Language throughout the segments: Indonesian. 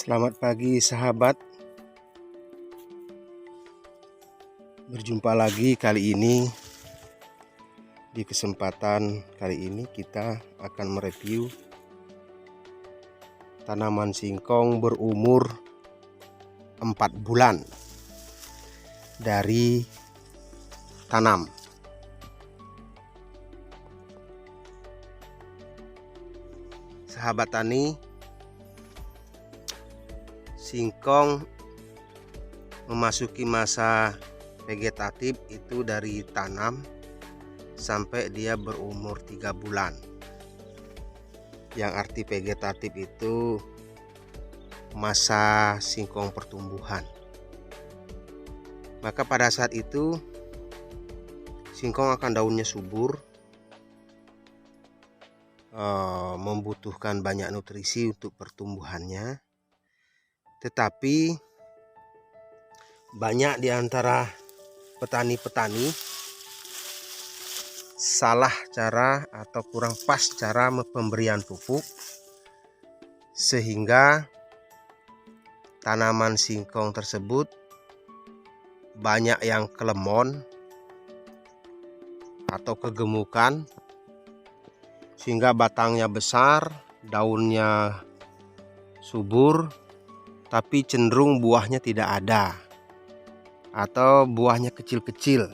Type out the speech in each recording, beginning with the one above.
Selamat pagi sahabat. Berjumpa lagi kali ini. Di kesempatan kali ini kita akan mereview tanaman singkong berumur 4 bulan dari tanam. Sahabat tani, singkong memasuki masa vegetatif itu dari tanam sampai dia berumur 3 bulan. Yang arti vegetatif itu masa singkong pertumbuhan. Maka pada saat itu singkong akan daunnya subur, membutuhkan banyak nutrisi untuk pertumbuhannya. Tetapi banyak di antara petani-petani salah cara atau kurang pas cara pemberian pupuk, sehingga tanaman singkong tersebut banyak yang kelemon atau kegemukan, sehingga batangnya besar, daunnya subur, tapi cenderung buahnya tidak ada, atau buahnya kecil-kecil,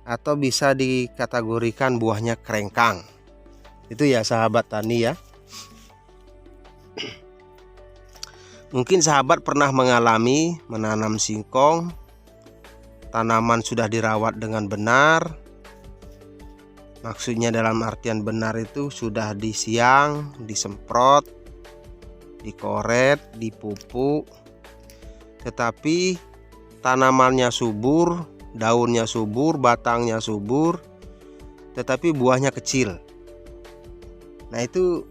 atau bisa dikategorikan buahnya kerengkang. Itu ya sahabat tani ya. Mungkin sahabat pernah mengalami menanam singkong, tanaman sudah dirawat dengan benar. Maksudnya dalam artian benar itu sudah disiang, disemprot, dikoret, dipupuk, tetapi tanamannya subur, daunnya subur, batangnya subur, tetapi buahnya kecil. Nah, itu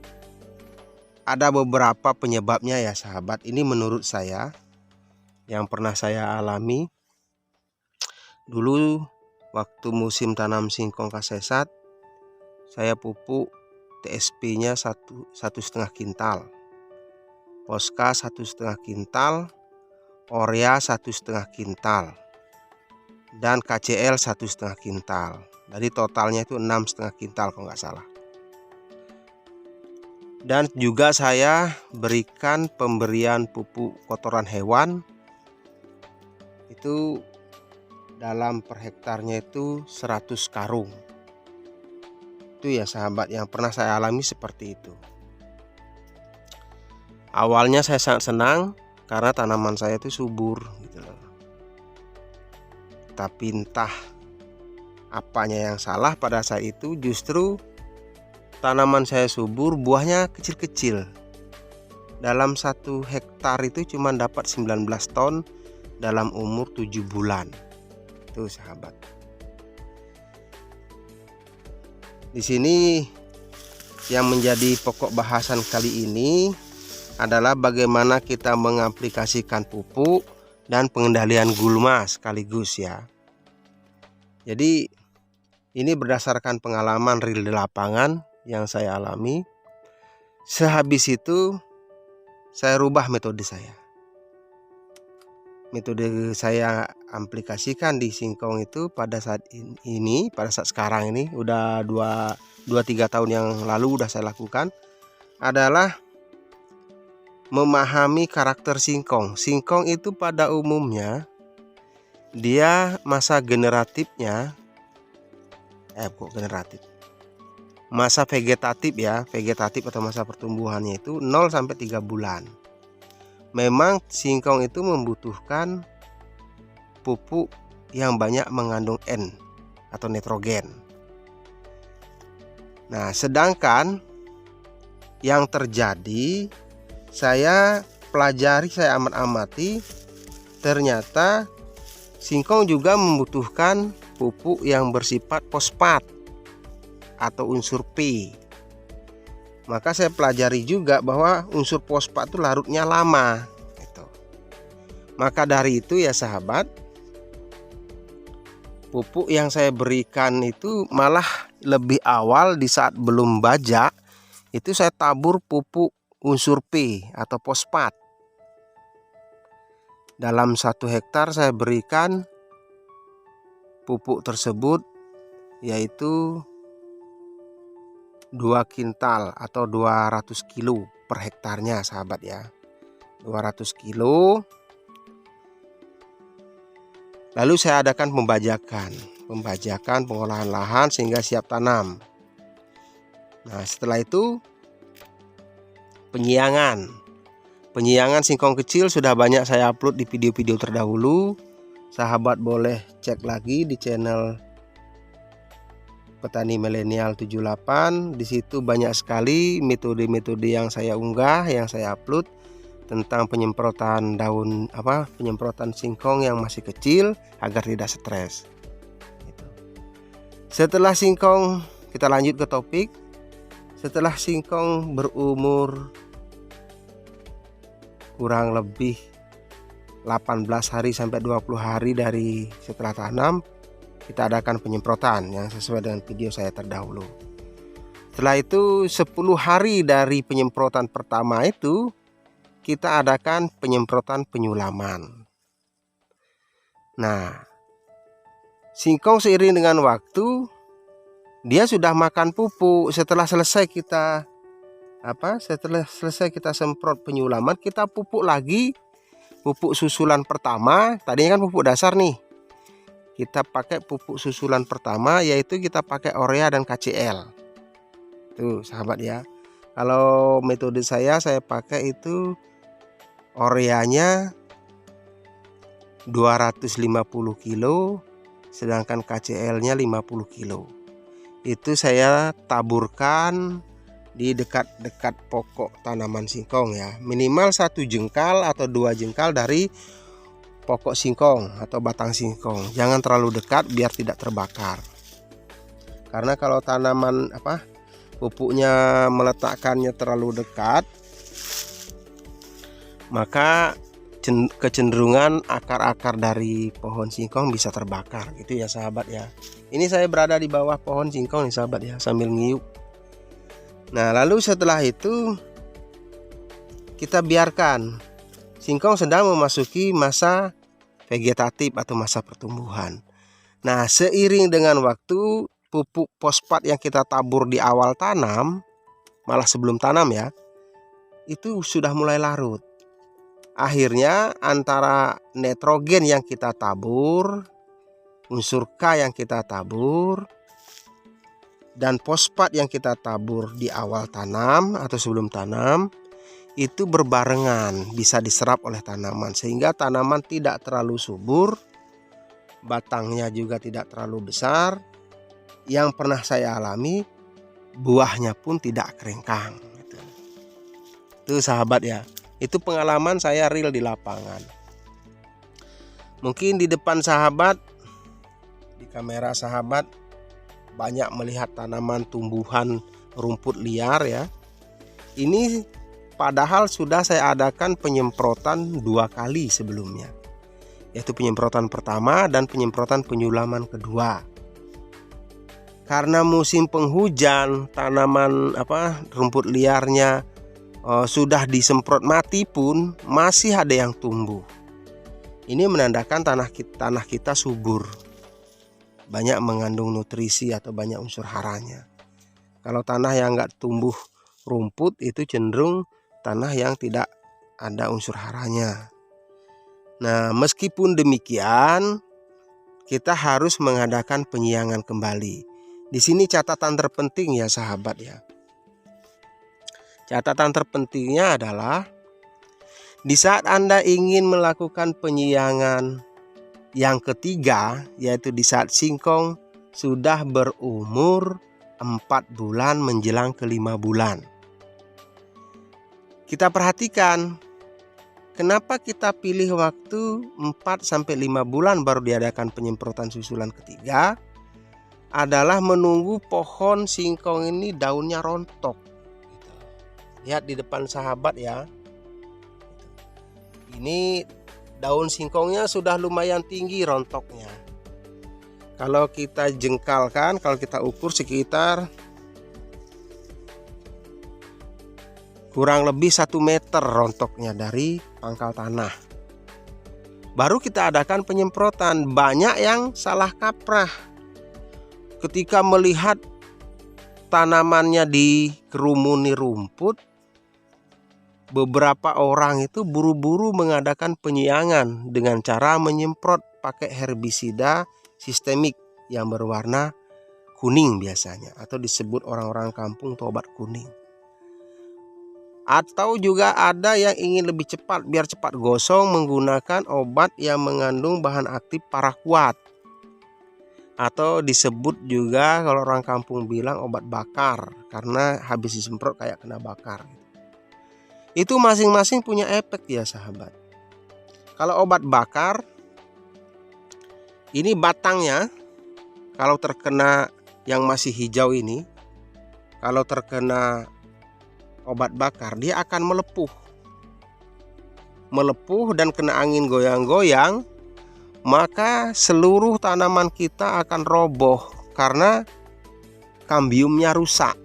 ada beberapa penyebabnya ya sahabat. Ini menurut saya yang pernah saya alami. Dulu waktu musim tanam singkong kasesat, saya pupuk TSP-nya 1,5 kintal, Posca 1,5 kintal, Orea 1,5 kintal, dan KCL 1,5 kintal. Jadi totalnya itu 6,5 kintal kalau nggak salah. Dan juga saya berikan pemberian pupuk kotoran hewan itu dalam per hektarnya itu 100 karung. Itu ya sahabat yang pernah saya alami seperti itu. Awalnya saya sangat senang karena tanaman saya itu subur gitu loh. Tapi entah apanya yang salah pada saat itu, justru tanaman saya subur, buahnya kecil-kecil. Dalam 1 hektar itu cuma dapat 19 ton dalam umur 7 bulan. Itu sahabat. Di sini yang menjadi pokok bahasan kali ini adalah bagaimana kita mengaplikasikan pupuk dan pengendalian gulma sekaligus ya. Jadi ini berdasarkan pengalaman real di lapangan yang saya alami. Sehabis itu saya rubah metode saya. Metode saya aplikasikan di singkong itu pada saat ini, pada saat sekarang ini, udah 2-3 tahun yang lalu udah saya lakukan, adalah memahami karakter singkong. Singkong itu pada umumnya dia masa generatifnya masa vegetatif ya, vegetatif atau masa pertumbuhannya itu 0 sampai 3 bulan. Memang singkong itu membutuhkan pupuk yang banyak mengandung N atau nitrogen. Nah, sedangkan yang terjadi, saya pelajari, saya amati, ternyata singkong juga membutuhkan pupuk yang bersifat fosfat atau unsur P. Maka saya pelajari juga bahwa unsur fosfat itu larutnya lama gitu. Maka dari itu ya sahabat, pupuk yang saya berikan itu malah lebih awal, di saat belum bajak itu saya tabur pupuk unsur P atau fosfat. Dalam 1 hektar saya berikan pupuk tersebut yaitu 2 kintal atau 200 kilo per hektarnya sahabat ya. 200 kilo. Lalu saya adakan pembajakan pengolahan lahan sehingga siap tanam. Nah, setelah itu penyiangan singkong kecil sudah banyak saya upload di video-video terdahulu. Sahabat boleh cek lagi di channel Petani Milenial 78. Di situ banyak sekali metode-metode yang saya unggah, yang saya upload tentang penyemprotan penyemprotan singkong yang masih kecil agar tidak stres. Setelah singkong, kita lanjut ke topik. Setelah singkong berumur kurang lebih 18 hari sampai 20 hari dari setelah tanam, kita adakan penyemprotan yang sesuai dengan video saya terdahulu. Setelah itu 10 hari dari penyemprotan pertama itu, kita adakan penyemprotan penyulaman. Nah, singkong seiring dengan waktu dia sudah makan pupuk. Setelah selesai kita semprot penyulaman, kita pupuk lagi. Pupuk susulan pertama, tadinya kan pupuk dasar nih. Kita pakai pupuk susulan pertama, yaitu kita pakai urea dan KCl. Tuh sahabat ya. Kalau metode saya pakai itu ureanya 250 kilo, sedangkan KCl-nya 50 kilo. Itu saya taburkan di dekat-dekat pokok tanaman singkong ya. Minimal 1 jengkal atau 2 jengkal dari pokok singkong atau batang singkong. Jangan terlalu dekat biar tidak terbakar. Karena kalau tanaman pupuknya meletakkannya terlalu dekat, maka kecenderungan akar-akar dari pohon singkong bisa terbakar gitu ya sahabat ya. Ini saya berada di bawah pohon singkong nih sahabat ya, sambil ngiup. Nah, lalu setelah itu kita biarkan singkong sedang memasuki masa vegetatif atau masa pertumbuhan. Nah, seiring dengan waktu, pupuk fosfat yang kita tabur di awal tanam, malah sebelum tanam ya, itu sudah mulai larut. Akhirnya antara nitrogen yang kita tabur, unsur K yang kita tabur, dan fosfat yang kita tabur di awal tanam atau sebelum tanam itu berbarengan, bisa diserap oleh tanaman sehingga tanaman tidak terlalu subur, batangnya juga tidak terlalu besar. Yang pernah saya alami, buahnya pun tidak kerengkang gitu. Itu sahabat ya, itu pengalaman saya real di lapangan. Mungkin di depan sahabat, di kamera sahabat banyak melihat tanaman tumbuhan rumput liar ya. Ini padahal sudah saya adakan penyemprotan 2 kali sebelumnya, yaitu penyemprotan pertama dan penyemprotan penyulaman kedua. Karena musim penghujan, tanaman rumput liarnya sudah disemprot mati pun masih ada yang tumbuh. Ini menandakan tanah kita subur, banyak mengandung nutrisi atau banyak unsur haranya. Kalau tanah yang nggak tumbuh rumput itu cenderung tanah yang tidak ada unsur haranya. Nah, meskipun demikian, kita harus mengadakan penyiangan kembali. Di sini catatan terpenting ya sahabat ya. Catatan terpentingnya adalah di saat Anda ingin melakukan penyiangan yang ketiga, yaitu di saat singkong sudah berumur 4 bulan menjelang ke 5 bulan. Kita perhatikan, kenapa kita pilih waktu 4-5 bulan baru diadakan penyemprotan susulan ketiga? Adalah menunggu pohon singkong ini daunnya rontok. Lihat di depan sahabat ya. Ini daun singkongnya sudah lumayan tinggi rontoknya. Kalau kita jengkalkan, kalau kita ukur sekitar kurang lebih 1 meter rontoknya dari pangkal tanah. baru kita adakan penyemprotan. Banyak yang salah kaprah ketika melihat tanamannya dikerumuni rumput. Beberapa orang itu buru-buru mengadakan penyiangan dengan cara menyemprot pakai herbisida sistemik yang berwarna kuning biasanya, atau disebut orang-orang kampung itu obat kuning. Atau juga ada yang ingin lebih cepat, biar cepat gosong, menggunakan obat yang mengandung bahan aktif paraquat, atau disebut juga kalau orang kampung bilang obat bakar, karena habis disemprot kayak kena bakar. Itu masing-masing punya efek ya sahabat. Kalau obat bakar, ini batangnya kalau terkena yang masih hijau ini, kalau terkena obat bakar, dia akan melepuh dan kena angin goyang-goyang, maka seluruh tanaman kita akan roboh karena kambiumnya rusak.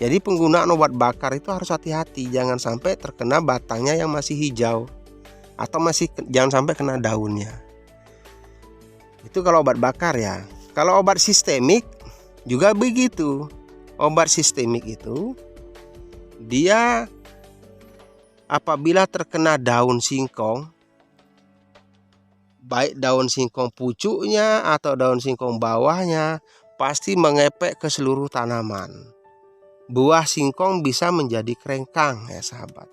Jadi penggunaan obat bakar itu harus hati-hati, jangan sampai terkena batangnya yang masih hijau, atau jangan sampai kena daunnya. Itu kalau obat bakar ya. Kalau obat sistemik juga begitu. Obat sistemik itu dia apabila terkena daun singkong, baik daun singkong pucuknya atau daun singkong bawahnya, pasti mengepek ke seluruh tanaman. Buah singkong bisa menjadi kerengkang ya sahabat.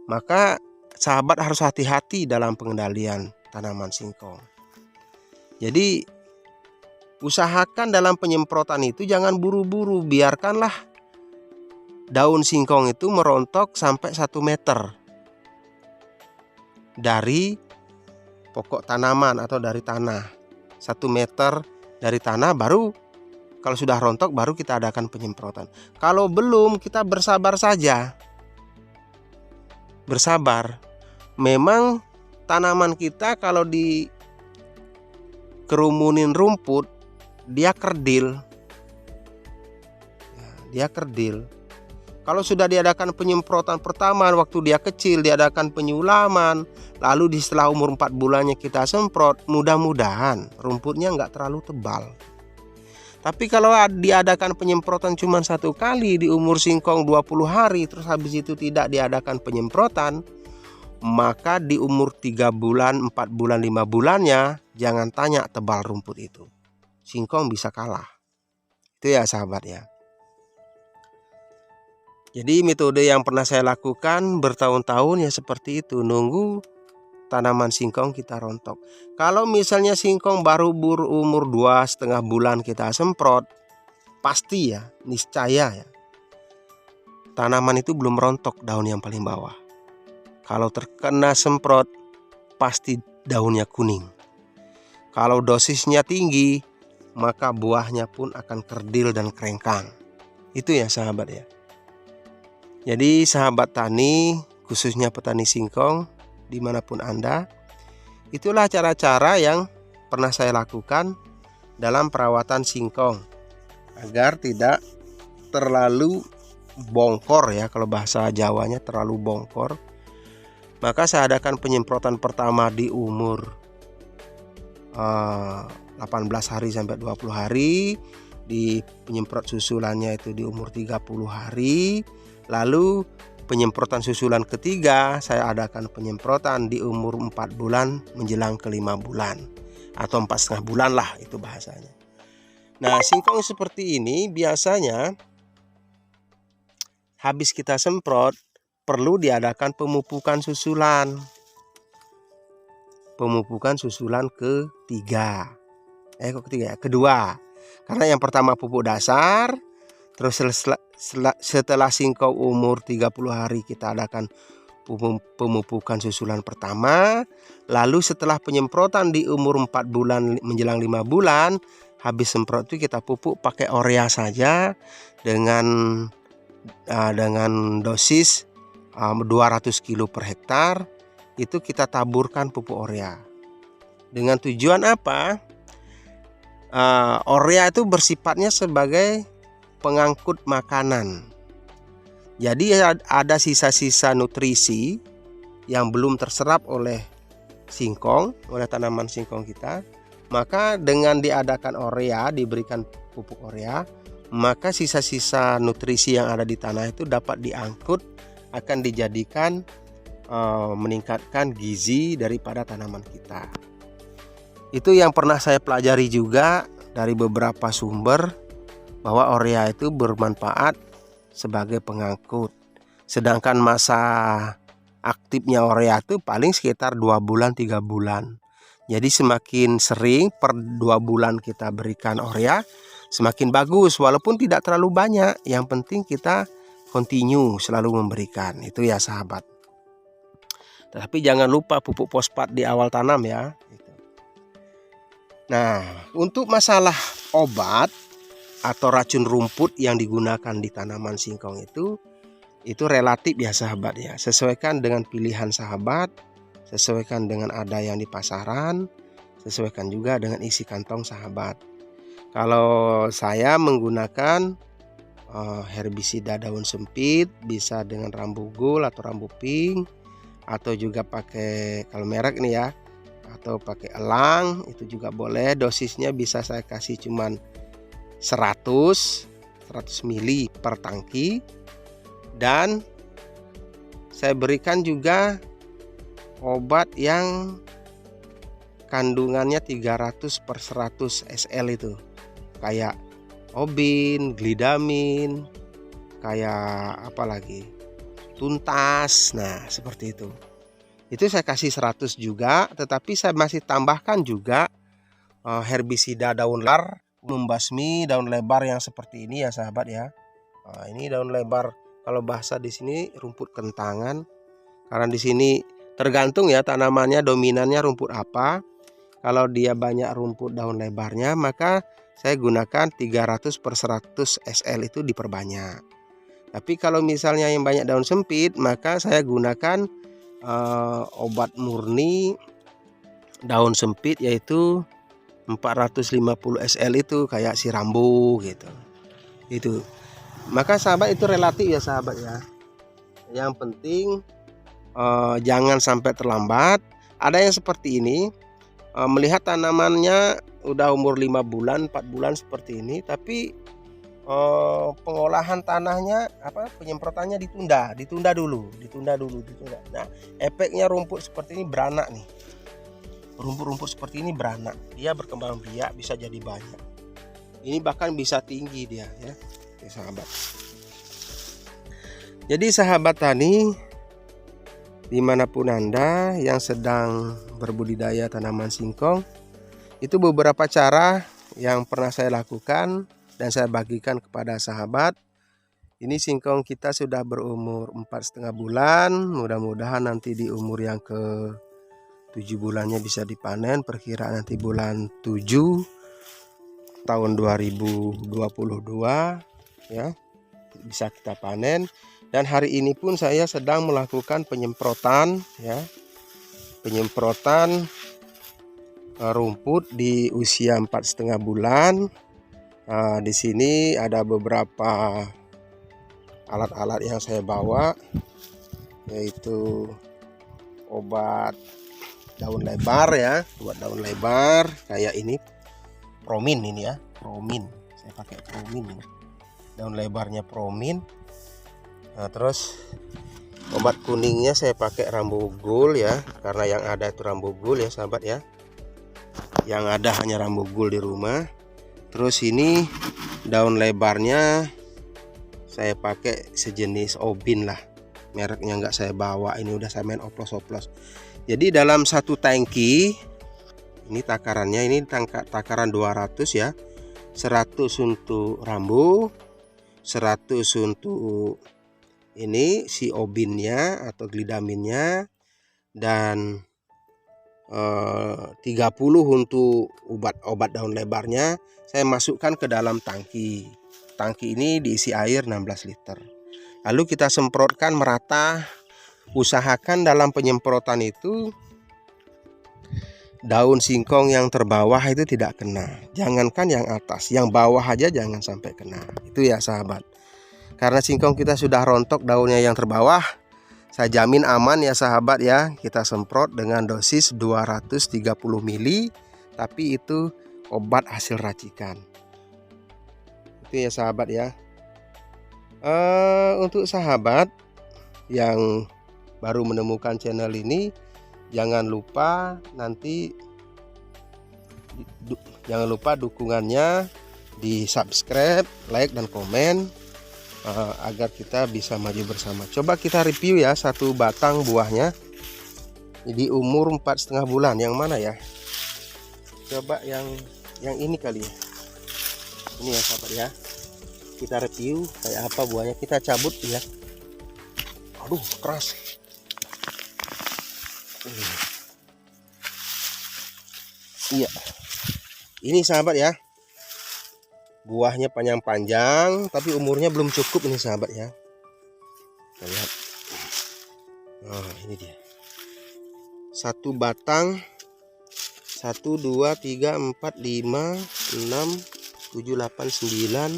Maka sahabat harus hati-hati dalam pengendalian tanaman singkong. Jadi usahakan dalam penyemprotan itu jangan buru-buru, biarkanlah daun singkong itu merontok sampai 1 meter dari pokok tanaman atau dari tanah. 1 meter dari tanah, baru kalau sudah rontok baru kita adakan penyemprotan. Kalau belum, kita bersabar saja. Bersabar. Memang tanaman kita kalau dikerumunin rumput, dia kerdil. Dia kerdil. Kalau sudah diadakan penyemprotan pertama waktu dia kecil, diadakan penyulaman, lalu setelah umur 4 bulannya kita semprot, mudah-mudahan rumputnya nggak terlalu tebal. Tapi kalau diadakan penyemprotan cuma 1 kali di umur singkong 20 hari, terus habis itu tidak diadakan penyemprotan, maka di umur 3 bulan, 4 bulan, 5 bulannya, jangan tanya tebal rumput itu. Singkong bisa kalah. Itu ya sahabat ya. Jadi metode yang pernah saya lakukan bertahun-tahun ya seperti itu, nunggu tanaman singkong kita rontok. Kalau misalnya singkong baru berumur 2,5 bulan kita semprot, pasti ya, niscaya ya, tanaman itu belum rontok daun yang paling bawah. Kalau terkena semprot, pasti daunnya kuning. Kalau dosisnya tinggi, maka buahnya pun akan kerdil dan kerengkang. Itu ya sahabat ya. Jadi sahabat tani, khususnya petani singkong dimanapun Anda, itulah cara-cara yang pernah saya lakukan dalam perawatan singkong agar tidak terlalu bongkor ya, kalau bahasa Jawanya terlalu bongkor. Maka saya adakan penyemprotan pertama di umur 18 hari sampai 20 hari, di penyemprot susulannya itu di umur 30 hari. Lalu penyemprotan susulan ketiga saya adakan penyemprotan di umur 4 bulan menjelang ke 5 bulan atau 4,5 bulan lah itu bahasanya. Nah, singkong seperti ini biasanya habis kita semprot perlu diadakan pemupukan susulan. Pemupukan susulan ketiga. Kedua. Karena yang pertama pupuk dasar, terus setelah singkong umur 30 hari kita adakan pemupukan susulan pertama. Lalu setelah penyemprotan di umur 4 bulan menjelang 5 bulan, habis semprot itu kita pupuk pakai urea saja dengan dosis 200 kilo per hektar. Itu kita taburkan pupuk urea. Dengan tujuan apa? Urea itu bersifatnya sebagai pengangkut makanan. Jadi ada sisa-sisa nutrisi yang belum terserap oleh singkong, oleh tanaman singkong kita, maka dengan diadakan urea, diberikan pupuk urea, maka sisa-sisa nutrisi yang ada di tanah itu dapat diangkut, akan dijadikan meningkatkan gizi daripada tanaman kita. Itu yang pernah saya pelajari juga dari beberapa sumber, bahwa urea itu bermanfaat sebagai pengangkut. Sedangkan masa aktifnya urea itu paling sekitar 2 bulan 3 bulan. Jadi semakin sering per 2 bulan kita berikan urea, semakin bagus, walaupun tidak terlalu banyak. Yang penting kita continue selalu memberikan. Itu ya sahabat. Tapi jangan lupa pupuk fosfat di awal tanam ya. Nah, untuk masalah obat atau racun rumput yang digunakan di tanaman singkong itu relatif ya sahabat ya. Sesuaikan dengan pilihan sahabat, sesuaikan dengan ada yang di pasaran, sesuaikan juga dengan isi kantong sahabat. Kalau saya menggunakan herbisida daun sempit, bisa dengan rambu gul atau rambu pink, atau juga pakai, kalau merek nih ya, atau pakai elang, itu juga boleh. Dosisnya bisa saya kasih cuman 100 ml per tangki, dan saya berikan juga obat yang kandungannya 300 per 100 SL itu, kayak Obin, Glidamin, kayak apa lagi, Tuntas. Nah seperti itu saya kasih 100 juga, tetapi saya masih tambahkan juga herbisida daun lebar, membasmi daun lebar yang seperti ini ya sahabat ya. Nah, ini daun lebar, kalau bahasa di sini rumput kentangan, karena di sini tergantung ya tanamannya dominannya rumput apa. Kalau dia banyak rumput daun lebarnya, maka saya gunakan 300 per 100 SL itu diperbanyak. Tapi kalau misalnya yang banyak daun sempit, maka saya gunakan obat murni daun sempit, yaitu 450 SL itu, kayak si Rambo gitu. Itu. Maka sahabat, itu relatif ya sahabat ya. Yang penting jangan sampai terlambat. Ada yang seperti ini, melihat tanamannya udah umur 5 bulan 4 bulan seperti ini, tapi pengolahan tanahnya penyemprotannya ditunda dulu. Nah efeknya rumput seperti ini beranak nih, rumput seperti ini beranak, dia berkembang biak, bisa jadi banyak, ini bahkan bisa tinggi dia ya sahabat. Jadi sahabat tani, dimanapun Anda yang sedang berbudidaya tanaman singkong, itu beberapa cara yang pernah saya lakukan dan saya bagikan kepada sahabat. Ini singkong kita sudah berumur 4,5 bulan. Mudah-mudahan nanti di umur yang ke 7 bulannya bisa dipanen. Perkiraan nanti bulan 7 tahun 2022 ya, bisa kita panen. Dan hari ini pun saya sedang melakukan penyemprotan ya, penyemprotan rumput di usia 4,5 bulan. Di sini ada beberapa alat-alat yang saya bawa, yaitu obat daun lebar ya, obat daun lebar kayak ini, Promin ini ya, Promin. Saya pakai Promin ini. Daun lebarnya Promin. Nah, terus obat kuningnya saya pakai Rambu Gul ya, karena yang ada itu Rambu Gul ya sahabat ya. Yang ada hanya Rambu Gul di rumah. Terus ini daun lebarnya saya pakai sejenis Obin lah, mereknya nggak saya bawa, ini udah saya main oplos-oplos. Jadi dalam satu tangki ini takarannya, ini takaran 200 ya, 100 untuk Rambu, 100 untuk ini si Obinnya atau Glidaminnya, dan 30 untuk obat daun lebarnya. Saya masukkan ke dalam tangki. Tangki ini diisi air 16 liter. Lalu kita semprotkan merata. Usahakan dalam penyemprotan itu daun singkong yang terbawah itu tidak kena. Jangankan yang atas, yang bawah aja jangan sampai kena. Itu ya sahabat. Karena singkong kita sudah rontok daunnya yang terbawah, Saya jamin aman ya sahabat ya. Kita semprot dengan dosis 230 ml, tapi itu obat hasil racikan. Itu ya sahabat ya. Untuk sahabat yang baru menemukan channel ini, jangan lupa dukungannya di subscribe, like dan komen agar kita bisa maju bersama. Coba kita review ya satu batang buahnya. Jadi umur 4,5 bulan. Yang mana ya? Coba yang ini kali ya. Ini ya sahabat ya. Kita review kayak apa buahnya. Kita cabut ya. Aduh, keras. Iya. Ini sahabat ya. Buahnya panjang-panjang, tapi umurnya belum cukup ini sahabat ya. Kita lihat. Nah, ini dia. Satu batang 1 2 3 4 5 6 7 8 9.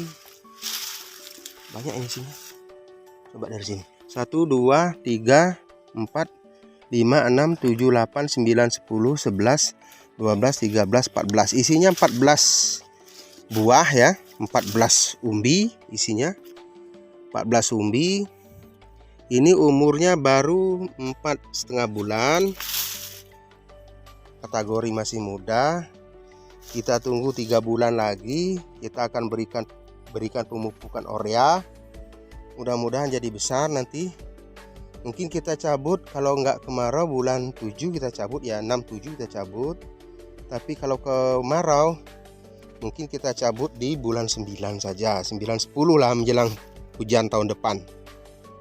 Banyak ini sini. Coba dari sini. 1 2 3 4 5 6 7 8 9 10 11 12 13 14. Isinya 14 buah ya, 14 umbi isinya, 14 umbi. Ini umurnya baru 4,5 bulan, kategori masih muda. Kita tunggu 3 bulan lagi, kita akan berikan pemupukan urea. Mudah-mudahan jadi besar nanti. Mungkin kita cabut kalau nggak kemarau bulan 7 kita cabut ya, 6-7 kita cabut. Tapi kalau kemarau mungkin kita cabut di bulan 9 saja, 9-10 lah menjelang hujan tahun depan.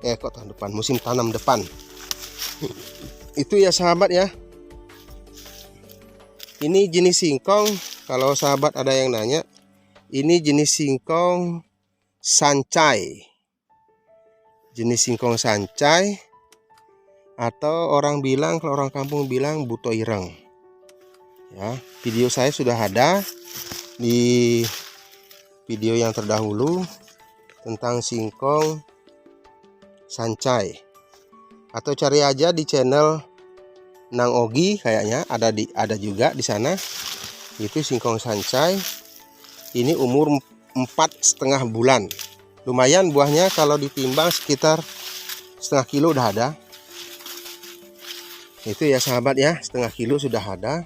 Kok tahun depan, musim tanam depan. Itu ya sahabat ya. Ini jenis singkong, kalau sahabat ada yang nanya, ini jenis singkong sancai. Jenis singkong sancai, atau orang bilang, kalau orang kampung bilang buto ireng. Ya, video saya sudah ada di video yang terdahulu tentang singkong sancai, atau cari aja di channel Nang Ogi, kayaknya ada juga di sana. Itu singkong sancai. Ini umur 4,5 bulan. Lumayan buahnya, kalau ditimbang sekitar setengah kilo udah ada. Itu ya sahabat ya, setengah kilo sudah ada.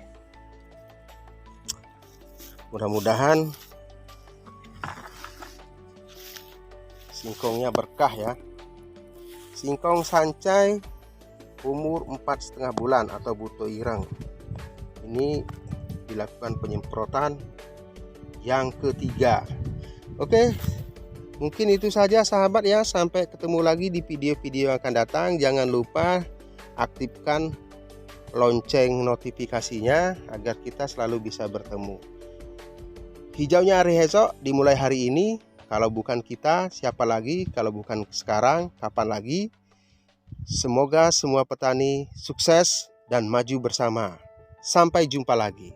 Mudah-mudahan singkongnya berkah ya. Singkong sancai umur 4,5 bulan atau buto ireng. Ini dilakukan penyemprotan yang ketiga. Oke, mungkin itu saja sahabat ya. Sampai ketemu lagi di video-video yang akan datang. Jangan lupa aktifkan lonceng notifikasinya agar kita selalu bisa bertemu. Hijaunya hari esok dimulai hari ini. Kalau bukan kita, siapa lagi? Kalau bukan sekarang, kapan lagi? Semoga semua petani sukses dan maju bersama. Sampai jumpa lagi.